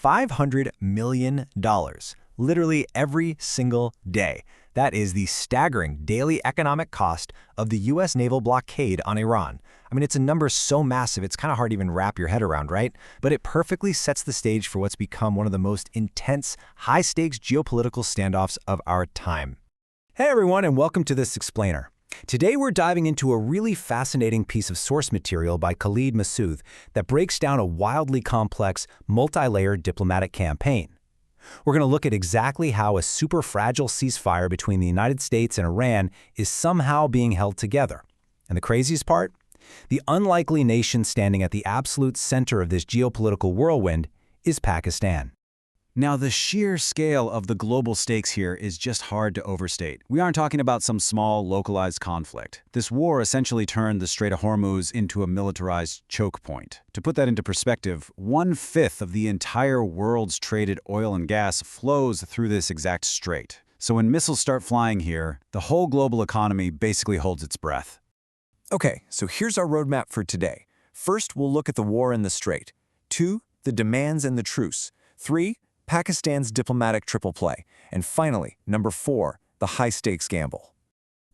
$500 million, literally every single day. That is the staggering daily economic cost of the U.S. naval blockade on Iran. I mean, it's a number so massive, it's kind of hard to even wrap your head around, right? But it perfectly sets the stage for what's become one of the most intense, high-stakes geopolitical standoffs of our time. Hey everyone, and welcome to this explainer. Today we're diving into a really fascinating piece of source material by Khalid Massoud that breaks down a wildly complex, multi-layered diplomatic campaign. We're going to look at exactly how a super fragile ceasefire between the United States and Iran is somehow being held together. And the craziest part? The unlikely nation standing at the absolute center of this geopolitical whirlwind is Pakistan. Now, the sheer scale of the global stakes here is just hard to overstate. We aren't talking about some small, localized conflict. This war essentially turned the Strait of Hormuz into a militarized choke point. To put that into perspective, 1/5 of the entire world's traded oil and gas flows through this exact strait. So when missiles start flying here, the whole global economy basically holds its breath. Okay, so here's our roadmap for today. First, we'll look at the war in the Strait. 2, the demands and the truce. 3, Pakistan's diplomatic triple play. And finally, number 4, the high-stakes gamble.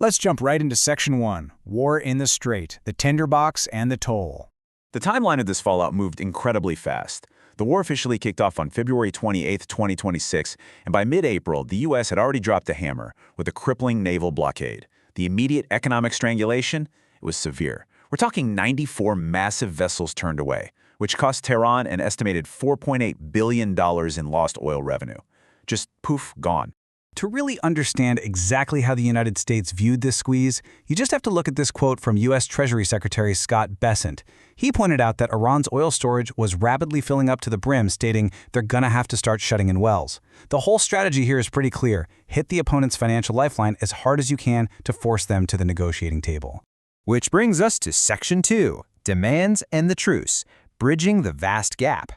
Let's jump right into Section 1, War in the Strait, the tinderbox and the toll. The timeline of this fallout moved incredibly fast. The war officially kicked off on February 28, 2026, and by mid-April, the U.S. had already dropped the hammer with a crippling naval blockade. The immediate economic strangulation? It was severe. We're talking 94 massive vessels turned away, which cost Tehran an estimated $4.8 billion in lost oil revenue. Just poof, gone. To really understand exactly how the United States viewed this squeeze, you just have to look at this quote from U.S. Treasury Secretary Scott Bessent. He pointed out that Iran's oil storage was rapidly filling up to the brim, stating they're gonna have to start shutting in wells. The whole strategy here is pretty clear. Hit the opponent's financial lifeline as hard as you can to force them to the negotiating table. Which brings us to Section 2, Demands and the Truce, bridging the vast gap.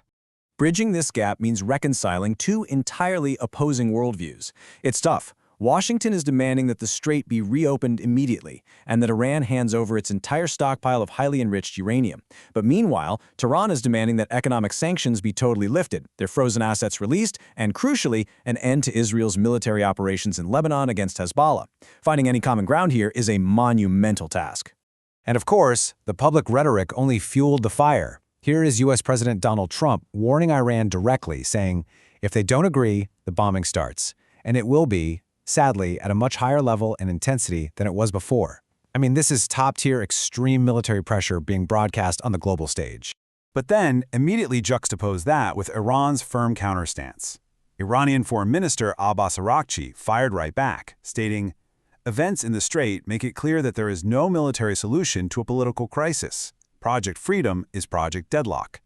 Bridging this gap means reconciling two entirely opposing worldviews. It's tough. Washington is demanding that the strait be reopened immediately and that Iran hands over its entire stockpile of highly enriched uranium. But meanwhile, Tehran is demanding that economic sanctions be totally lifted, their frozen assets released, and crucially, an end to Israel's military operations in Lebanon against Hezbollah. Finding any common ground here is a monumental task. And of course, the public rhetoric only fueled the fire. Here is U.S. President Donald Trump warning Iran directly, saying, if they don't agree, the bombing starts. And it will be, sadly, at a much higher level and intensity than it was before. I mean, this is top-tier extreme military pressure being broadcast on the global stage. But then, immediately juxtapose that with Iran's firm counterstance. Iranian Foreign Minister Abbas Araghchi fired right back, stating, events in the Strait make it clear that there is no military solution to a political crisis. Project Freedom is Project Deadlock.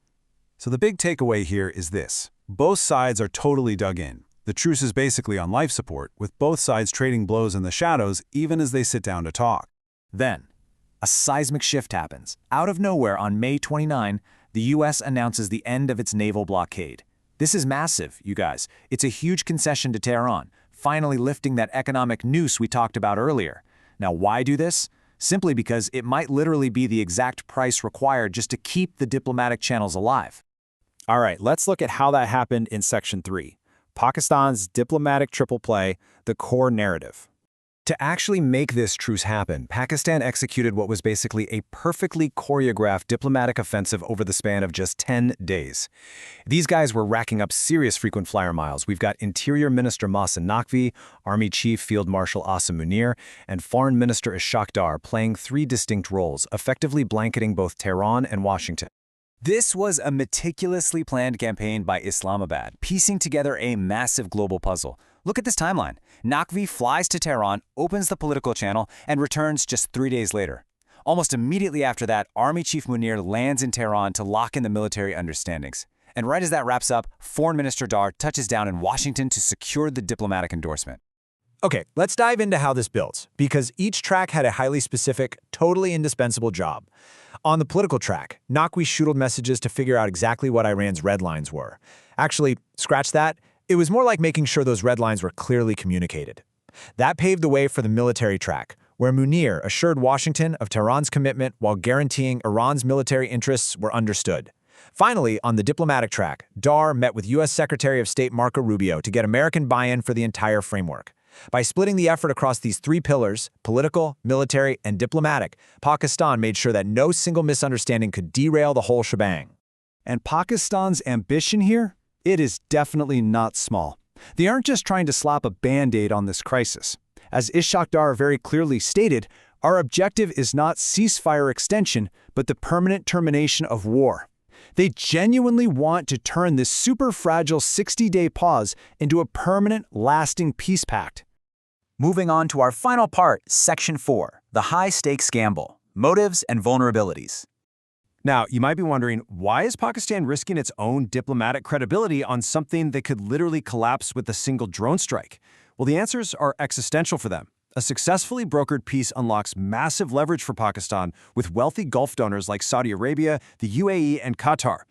So the big takeaway here is this. Both sides are totally dug in. The truce is basically on life support, with both sides trading blows in the shadows even as they sit down to talk. Then, a seismic shift happens. Out of nowhere on May 29, the U.S. announces the end of its naval blockade. This is massive, you guys. It's a huge concession to Tehran, finally lifting that economic noose we talked about earlier. Now, why do this? Simply because it might literally be the exact price required just to keep the diplomatic channels alive. All right, let's look at how that happened in Section 3. Pakistan's diplomatic triple play, the core narrative. To actually make this truce happen, Pakistan executed what was basically a perfectly choreographed diplomatic offensive over the span of just 10 days. These guys were racking up serious frequent flyer miles. We've got Interior Minister Mohsen Naqvi, Army Chief Field Marshal Asim Munir, and Foreign Minister Ishaq Dar playing 3 distinct roles, effectively blanketing both Tehran and Washington. This was a meticulously planned campaign by Islamabad, piecing together a massive global puzzle. Look at this timeline. Naqvi flies to Tehran, opens the political channel, and returns just 3 days later. Almost immediately after that, Army Chief Munir lands in Tehran to lock in the military understandings. And right as that wraps up, Foreign Minister Dar touches down in Washington to secure the diplomatic endorsement. Okay, let's dive into how this builds, because each track had a highly specific, totally indispensable job. On the political track, Naqvi shuttled messages to figure out exactly what Iran's red lines were. Actually, scratch that. It was more like making sure those red lines were clearly communicated. That paved the way for the military track, where Munir assured Washington of Tehran's commitment while guaranteeing Iran's military interests were understood. Finally, on the diplomatic track, Dar met with U.S. Secretary of State Marco Rubio to get American buy-in for the entire framework. By splitting the effort across these three pillars, political, military, and diplomatic, Pakistan made sure that no single misunderstanding could derail the whole shebang. And Pakistan's ambition here? It is definitely not small. They aren't just trying to slap a Band-Aid on this crisis. As Ishaq Dar very clearly stated, our objective is not ceasefire extension, but the permanent termination of war. They genuinely want to turn this super fragile 60-day pause into a permanent, lasting peace pact. Moving on to our final part, Section 4, the high-stakes gamble, motives and vulnerabilities. Now, you might be wondering, why is Pakistan risking its own diplomatic credibility on something that could literally collapse with a single drone strike? Well, the answers are existential for them. A successfully brokered peace unlocks massive leverage for Pakistan with wealthy Gulf donors like Saudi Arabia, the UAE, and Qatar.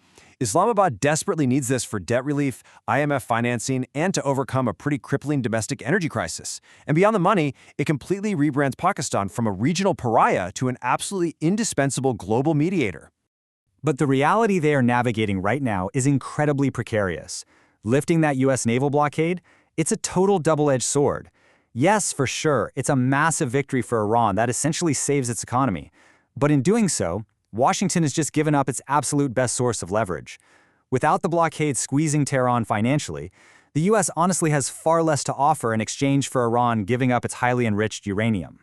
Islamabad desperately needs this for debt relief, IMF financing, and to overcome a pretty crippling domestic energy crisis. And beyond the money, it completely rebrands Pakistan from a regional pariah to an absolutely indispensable global mediator. But the reality they are navigating right now is incredibly precarious. Lifting that U.S. naval blockade? It's a total double-edged sword. Yes, for sure, it's a massive victory for Iran that essentially saves its economy. But in doing so, Washington has just given up its absolute best source of leverage. Without the blockade squeezing Tehran financially, the U.S. honestly has far less to offer in exchange for Iran giving up its highly enriched uranium.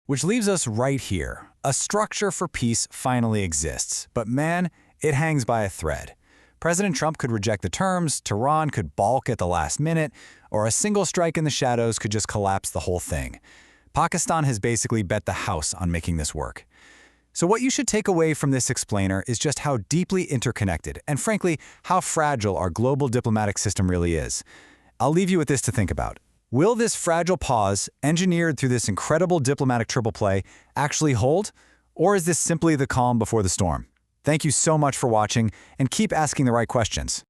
Which leaves us right here. A structure for peace finally exists, but man, it hangs by a thread. President Trump could reject the terms, Tehran could balk at the last minute, or a single strike in the shadows could just collapse the whole thing. Pakistan has basically bet the house on making this work. So what you should take away from this explainer is just how deeply interconnected, and frankly, how fragile our global diplomatic system really is. I'll leave you with this to think about. Will this fragile pause, engineered through this incredible diplomatic triple play, actually hold? Or is this simply the calm before the storm? Thank you so much for watching, and keep asking the right questions.